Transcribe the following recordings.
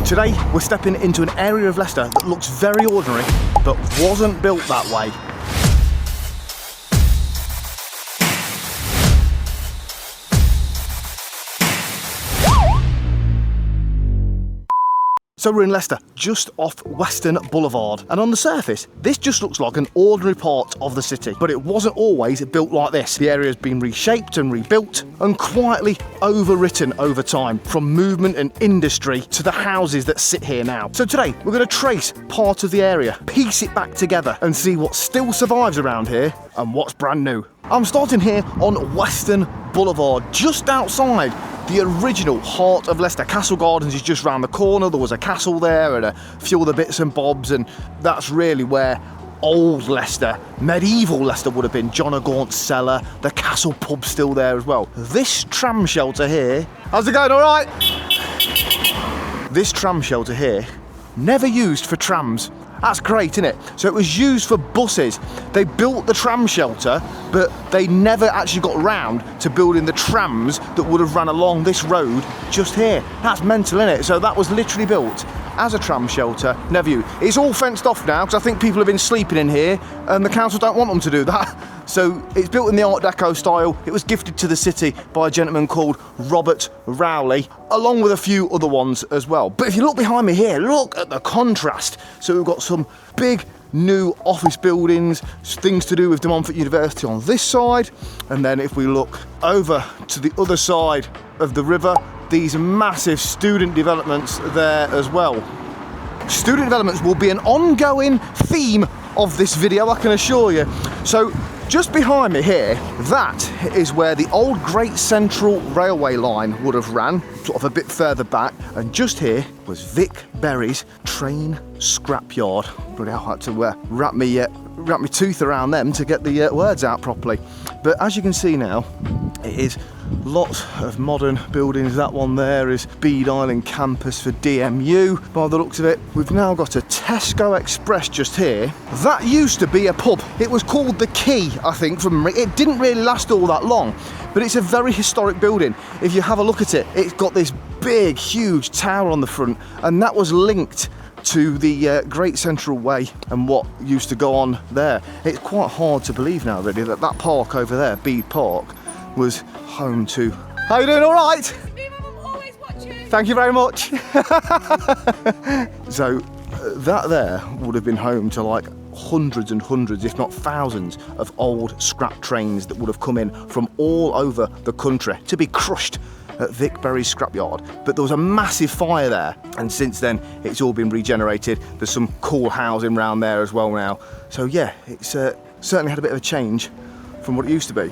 Today, we're stepping into an area of Leicester that looks very ordinary, but wasn't built that way. So we're in Leicester, just off Western Boulevard. And on the surface, this just looks like an ordinary part of the city. But it wasn't always built like this. The area has been reshaped and rebuilt and quietly overwritten over time, from movement and industry to the houses that sit here now. So today, we're going to trace part of the area, piece it back together and see what still survives around here and what's brand new. I'm starting here on Western Boulevard, just outside the original heart of Leicester. Castle Gardens is just round the corner. There was a castle there and a few other bits and bobs, and that's really where old Leicester, medieval Leicester would have been. John o' Gaunt's cellar, the castle pub still there as well. This tram shelter here, how's it going, all right? This tram shelter here, never used for trams. That's great, isn't it? So it was used for buses. They built the tram shelter, but they never actually got round to building the trams that would have run along this road just here. That's mental, isn't it? So that was literally built as a tram shelter, never used. It's all fenced off now because I think people have been sleeping in here and the council don't want them to do that. So it's built in the Art Deco style. It was gifted to the city by a gentleman called Robert Rowley, along with a few other ones as well. But if you look behind me here, look at the contrast. So we've got some big new office buildings, things to do with De Montfort University on this side. And then if we look over to the other side of the river, these massive student developments there as well. Student developments will be an ongoing theme of this video, I can assure you. So just behind me here, that is where the old Great Central Railway line would have ran, sort of a bit further back. And just here was Vic Berry's train scrapyard. Bloody hell, I had to wrap my tooth around them to get the words out properly. But as you can see now, it is lots of modern buildings. That one there is Bede Island campus for DMU, by the looks of it. We've now got a Tesco Express just here. That used to be a pub. It was called The Key, I think, from memory. It didn't really last all that long, but it's a very historic building. If you have a look at it, it's got this big, huge tower on the front, and that was linked to the Great Central Way and what used to go on there. It's quite hard to believe now, really, that that park over there, Bede Park, was home to... How you doing, all right? Me and my mum always watch you. Thank you very much. So that there would have been home to like hundreds and hundreds, if not thousands, of old scrap trains that would have come in from all over the country to be crushed at Vic Berry's scrapyard. But there was a massive fire there, and since then it's all been regenerated. There's some cool housing around there as well now. So yeah, it's certainly had a bit of a change from what it used to be.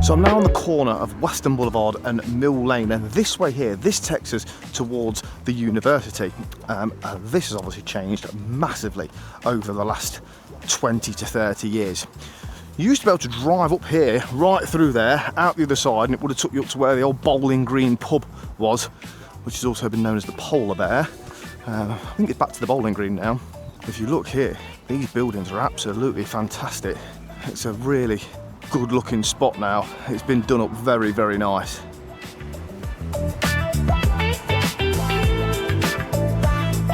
So I'm now on the corner of Western Boulevard and Mill Lane, and this way here, this takes us towards the university. And this has obviously changed massively over the last 20 to 30 years. You used to be able to drive up here, right through there, out the other side, and it would have took you up to where the old Bowling Green pub was, which has also been known as the Polar Bear. I think it's back to the Bowling Green now. If you look here, these buildings are absolutely fantastic. It's a really good looking spot now. It's been done up very, very nice.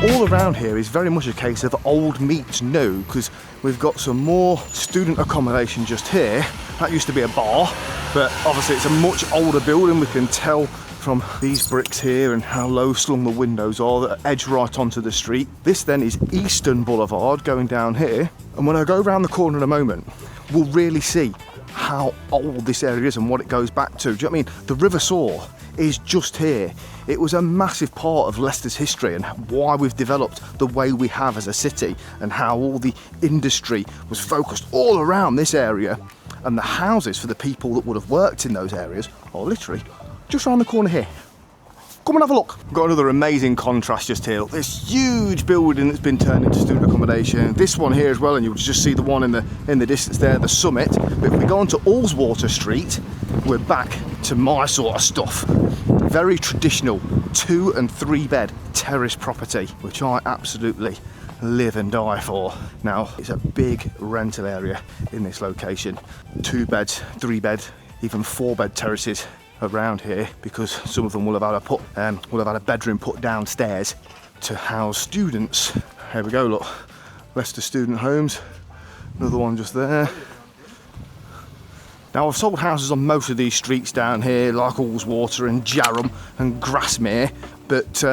All around here is very much a case of old meets new, because we've got some more student accommodation just here. That used to be a bar, but obviously it's a much older building. We can tell from these bricks here and how low slung the windows are that edge right onto the street. This then is Eastern Boulevard going down here, and when I go around the corner in a moment, we'll really see how old this area is and what it goes back to. Do you know what I mean? The River Soar is just here. It was a massive part of Leicester's history and why we've developed the way we have as a city, and how all the industry was focused all around this area, and the houses for the people that would have worked in those areas are literally just around the corner here. Come and have a look. We've got another amazing contrast just here. Look, this huge building that's been turned into student accommodation. This one here as well, and you'll just see the one in the distance there, the Summit. But if we go onto Ullswater Street, we're back to my sort of stuff. Very traditional 2 and 3 bed terrace property, which I absolutely live and die for. Now, it's a big rental area in this location. 2 beds, 3 bed, even 4 bed terraces around here because some of them will have had a bedroom put downstairs to house students. Here we go, look, Leicester student homes, another one just there. Now I've sold houses on most of these streets down here, like Allswater and Jarham and Grasmere, but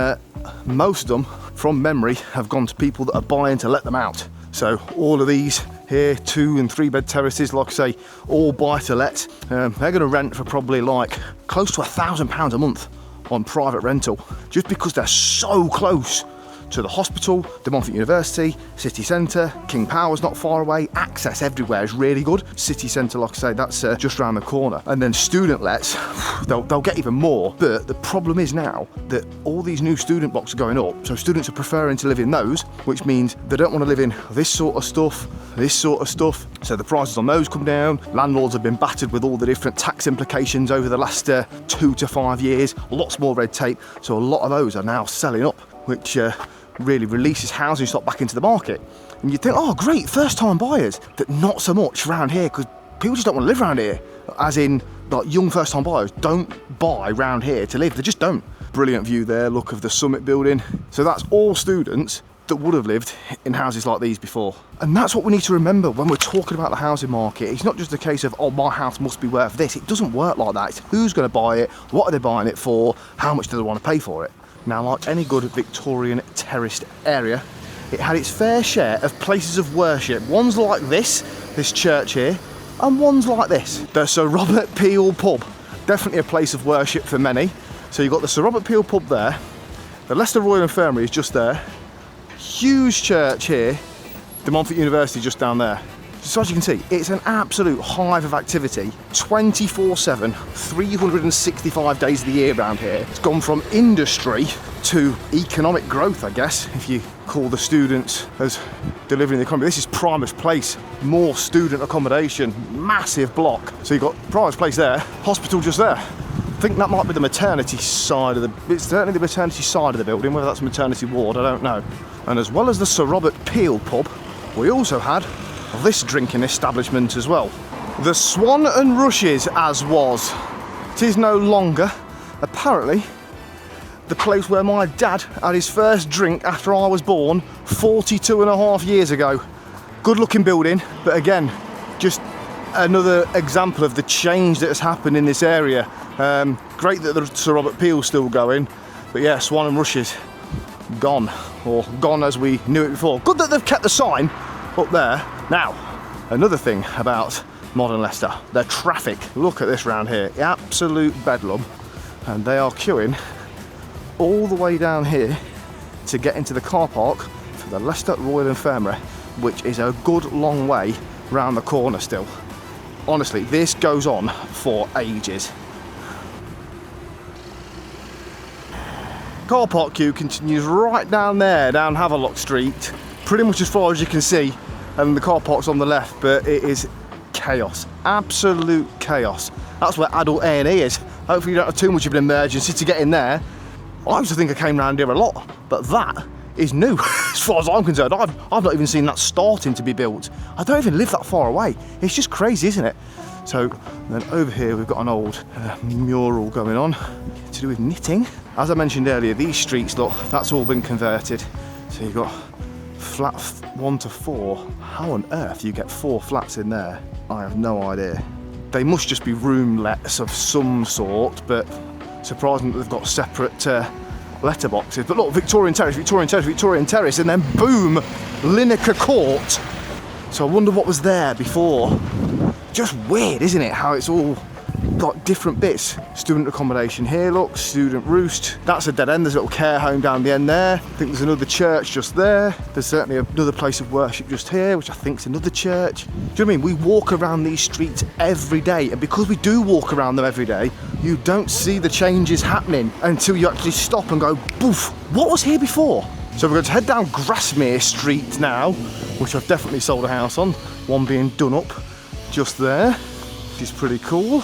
most of them, from memory, have gone to people that are buying to let them out. So all of these here, 2 and 3 bed terraces, like I say, all buy to let. They're going to rent for probably like close to £1,000 a month on private rental, just because they're so close to the hospital, the Montfort University, city centre, King Power's not far away, access everywhere is really good. City centre, like I say, that's just around the corner. And then student lets, they'll get even more. But the problem is now that all these new student blocks are going up, so students are preferring to live in those, which means they don't want to live in this sort of stuff, so the prices on those come down. Landlords have been battered with all the different tax implications over the last 2 to 5 years, lots more red tape, so a lot of those are now selling up, which really releases housing stock back into the market. And you think, oh great, first time buyers, but not so much around here because people just don't want to live around here. As in, like, young first time buyers don't buy around here to live, they just don't. Brilliant view there, look of the Summit building. So that's all students that would have lived in houses like these before. And that's what we need to remember when we're talking about the housing market. It's not just a case of, oh, my house must be worth this. It doesn't work like that. It's who's going to buy it, what are they buying it for, how much do they want to pay for it. Now, like any good Victorian terraced area, it had its fair share of places of worship. Ones like this church here, and ones like this. The Sir Robert Peel pub, definitely a place of worship for many. So you've got the Sir Robert Peel pub there, the Leicester Royal Infirmary is just there, huge church here, the Montfort University just down there. So as you can see, it's an absolute hive of activity, 24/7, 365 days of the year around here. It's gone from industry to economic growth, I guess, if you call the students as delivering the economy. This is Primus Place, more student accommodation, massive block. So you've got Primus Place there, hospital just there. I think that might be the maternity side of it's certainly the maternity side of the building, whether that's a maternity ward, I don't know. And as well as the Sir Robert Peel pub, we also had this drinking establishment as well. The Swan and Rushes as was. It is no longer, apparently, the place where my dad had his first drink after I was born 42.5 years ago. Good looking building, but again, just another example of the change that has happened in this area. Great that the Sir Robert Peel's still going, but yeah, Swan and Rushes, gone, or gone as we knew it before. Good that they've kept the sign up there. Now, another thing about modern Leicester, the traffic. Look at this round here, absolute bedlam, and they are queuing all the way down here to get into the car park for the Leicester Royal Infirmary, which is a good long way round the corner still. Honestly, this goes on for ages. Car park queue continues right down there, down Havelock Street, pretty much as far as you can see, and the car park's on the left, but it is chaos, absolute chaos. That's where adult A&E is. Hopefully you don't have too much of an emergency to get in there. I used to think I came round here a lot, but that is new as far as I'm concerned. I've not even seen that starting to be built. I don't even live that far away. It's just crazy, isn't it? So then over here we've got an old mural going on to do with knitting. As I mentioned earlier, these streets, look, that's all been converted. So you've got flat 1 to 4. How on earth you get 4 flats in there? I have no idea. They must just be roomlets of some sort, but surprising that they've got separate letterboxes. But look, Victorian Terrace, Victorian Terrace, Victorian Terrace, and then boom, Lineker Court. So I wonder what was there before. Just weird, isn't it, how it's all got different bits. Student accommodation here, look, student roost. That's a dead end, there's a little care home down the end there. I think there's another church just there. There's certainly another place of worship just here, which I think is another church. Do you know what I mean? We walk around these streets every day, and because we do walk around them every day, you don't see the changes happening until you actually stop and go, boof, what was here before? So we're going to head down Grasmere Street now, which I've definitely sold a house on, one being done up just there, which is pretty cool.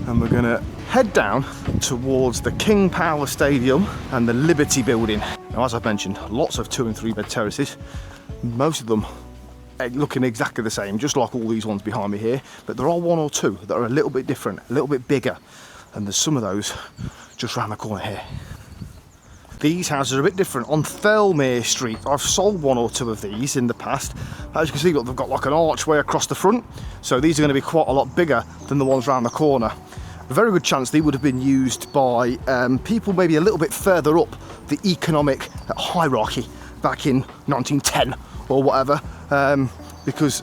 And we're going to head down towards the King Power Stadium and the Liberty Building. Now, as I've mentioned, lots of 2 and 3 bed terraces, most of them looking exactly the same, just like all these ones behind me here, but there are 1 or 2 that are a little bit different, a little bit bigger. And there's some of those just round the corner here. These houses are a bit different. On Filbert Street, I've sold one or two of these in the past. As you can see, look, they've got like an archway across the front. So these are going to be quite a lot bigger than the ones round the corner. A very good chance they would have been used by people maybe a little bit further up the economic hierarchy back in 1910 or whatever, because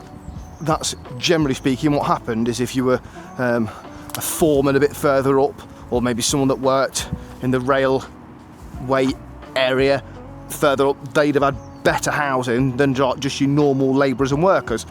that's generally speaking what happened. Is if you were a foreman a bit further up, or maybe someone that worked in the railway area further up, they'd have had better housing than just your normal labourers and workers.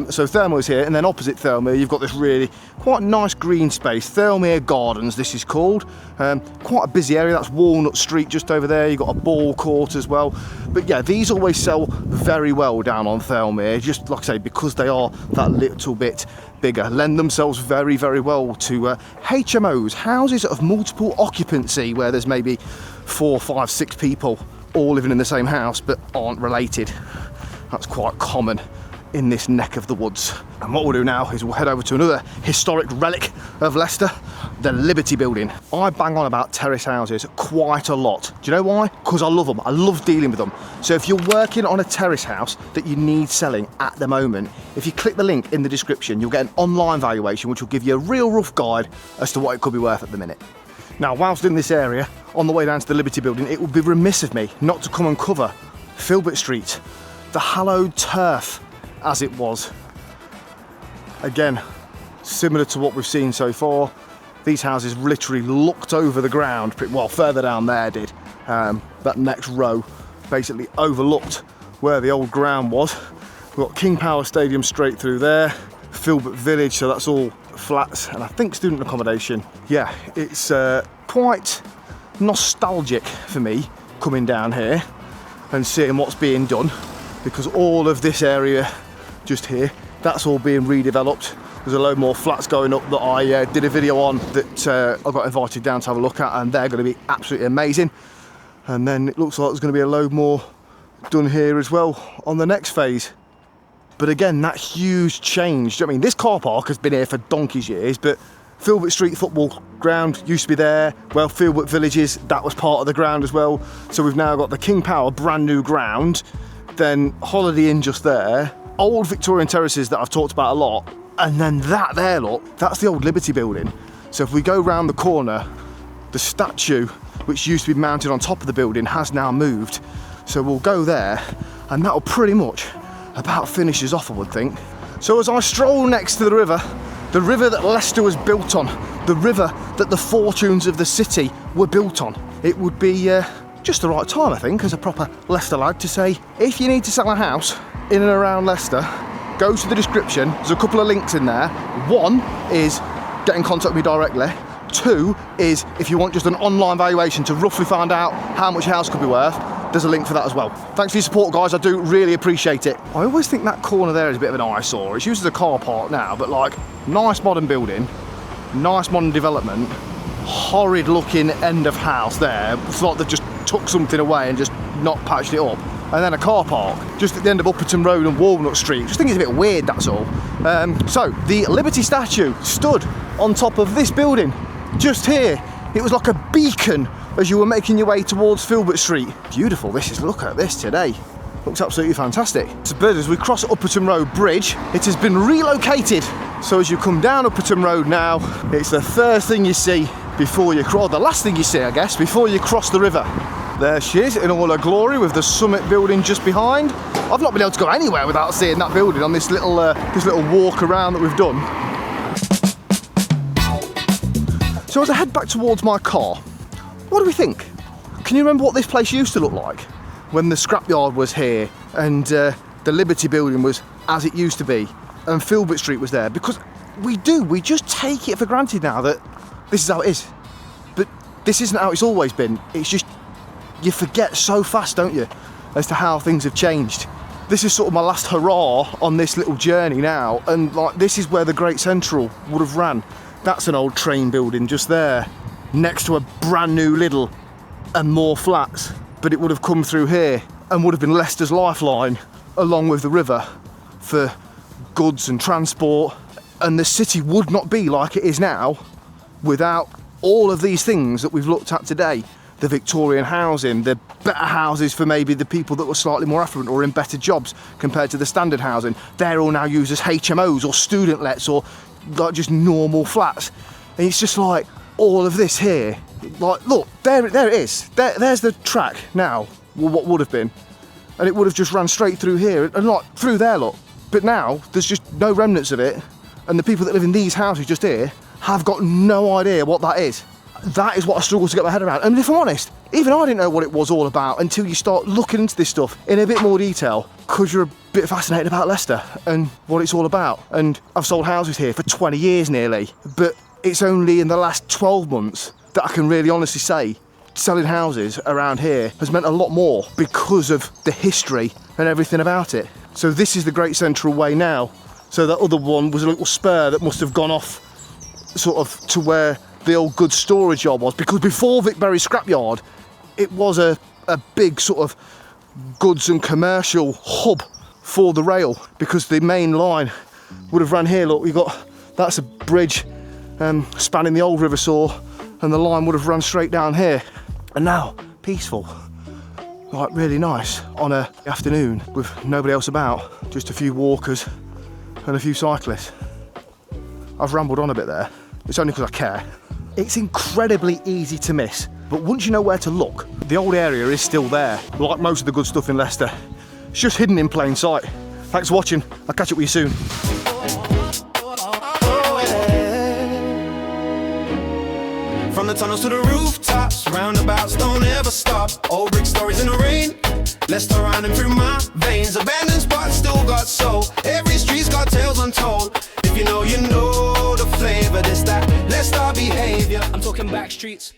So Filbert's here, and then opposite Filbert you've got this really quite nice green space, Filbert Gardens this is called. Quite a busy area. That's Walnut Street just over there. You've got a ball court as well. But yeah, these always sell very well down on Filbert, just like I say, because they are that little bit bigger, lend themselves very, very well to HMOs, houses of multiple occupancy, where there's maybe 4, 5, 6 people all living in the same house but aren't related. That's quite common in this neck of the woods. And what we'll do now is we'll head over to another historic relic of Leicester, the Liberty Building. I bang on about terrace houses quite a lot. Do you know why? Because I love them. I love dealing with them. So if you're working on a terrace house that you need selling at the moment, if you click the link in the description, you'll get an online valuation which will give you a real rough guide as to what it could be worth at the minute. Now, whilst in this area, on the way down to the Liberty Building, it would be remiss of me not to come and cover Filbert Street, the hallowed turf as it was. Again, similar to what we've seen so far, these houses literally looked over the ground, well, further down there did. That next row basically overlooked where the old ground was. We've got King Power Stadium straight through there, Filbert Village, so that's all flats, and I think student accommodation. Yeah, it's quite nostalgic for me coming down here and seeing what's being done, because all of this area just here, that's all being redeveloped. There's a load more flats going up that I did a video on that I got invited down to have a look at, and they're going to be absolutely amazing. And then it looks like there's going to be a load more done here as well on the next phase. But again, that huge change. I mean, this car park has been here for donkey's years, but Filbert Street football ground used to be there. Well, Filbert Villages, that was part of the ground as well. So we've now got the King Power brand new ground, then Holiday Inn just there, old Victorian terraces that I've talked about a lot, and then that there, look, that's the old Liberty Building. So if we go round the corner, the statue, which used to be mounted on top of the building, has now moved. So we'll go there, and that'll pretty much about finishes off, I would think. So as I stroll next to the river that Leicester was built on, the river that the fortunes of the city were built on, it would be just the right time, I think, as a proper Leicester lad, to say, if you need to sell a house in and around Leicester, go to the description. There's a couple of links in there. One is get in contact with me directly. 2 is if you want just an online valuation to roughly find out how much your house could be worth, there's a link for that as well. Thanks for your support, guys. I do really appreciate it. I always think that corner there is a bit of an eyesore. It's used as a car park now, but like, nice modern building, nice modern development, horrid looking end of house there. It's like they've just took something away and just not patched it up. And then a car park just at the end of Upperton Road and Walnut Street. Just think it's a bit weird, that's all. So the Liberty statue stood on top of this building just here. It was like a beacon as you were making your way towards Filbert Street. Beautiful this is. Look at this today. Looks absolutely fantastic. So as we cross Upperton Road Bridge, it has been relocated. So as you come down Upperton Road now, it's the first thing you see before you cross, the last thing you see, I guess, before you cross the river. There she is in all her glory with the Summit building just behind. I've not been able to go anywhere without seeing that building on this little walk around that we've done. So as I head back towards my car, what do we think? Can you remember what this place used to look like when the scrapyard was here and the Liberty Building was as it used to be and Filbert Street was there? Because we just take it for granted now that this is how it is. But this isn't how it's always been. It's just, you forget so fast, don't you, as to how things have changed. This is sort of my last hurrah on this little journey now, and like, this is where the Great Central would have ran. That's an old train building just there, next to a brand new Lidl and more flats. But it would have come through here and would have been Leicester's lifeline, along with the river, for goods and transport. And the city would not be like it is now without all of these things that we've looked at today, the Victorian housing, the better houses for maybe the people that were slightly more affluent or in better jobs compared to the standard housing, they're all now used as HMOs or student lets or like just normal flats. And it's just like all of this here, like look, there it is. There's the track now, what would have been. And it would have just ran straight through here and like through there, look. But now there's just no remnants of it. And the people that live in these houses just here have got no idea what that is. That is what I struggle to get my head around. And if I'm honest, even I didn't know what it was all about until you start looking into this stuff in a bit more detail, because you're a bit fascinated about Leicester and what it's all about. And I've sold houses here for 20 years nearly, but it's only in the last 12 months that I can really honestly say selling houses around here has meant a lot more because of the history and everything about it. So this is the Great Central Way now. So that other one was a little spur that must have gone off sort of to where the old goods storage yard was, because before Vic Berry scrapyard it was a big sort of goods and commercial hub for the rail, because the main line would have run here. Look, we got, that's a bridge spanning the old River Saw, and the line would have run straight down here. And now peaceful, like really nice on a afternoon with nobody else about, just a few walkers and a few cyclists. I've rambled on a bit there, it's only because I care. It's incredibly easy to miss, but once you know where to look, the old area is still there, like most of the good stuff in Leicester. It's just hidden in plain sight. Thanks for watching, I'll catch up with you soon. From the tunnels to the rooftops, roundabouts don't ever stop. Old brick stories in the rain, Leicester running through my veins. Abandoned spots still got soul, every street's got tales untold. If you know the flavour, this that Leicester behaviour. I'm talking back streets,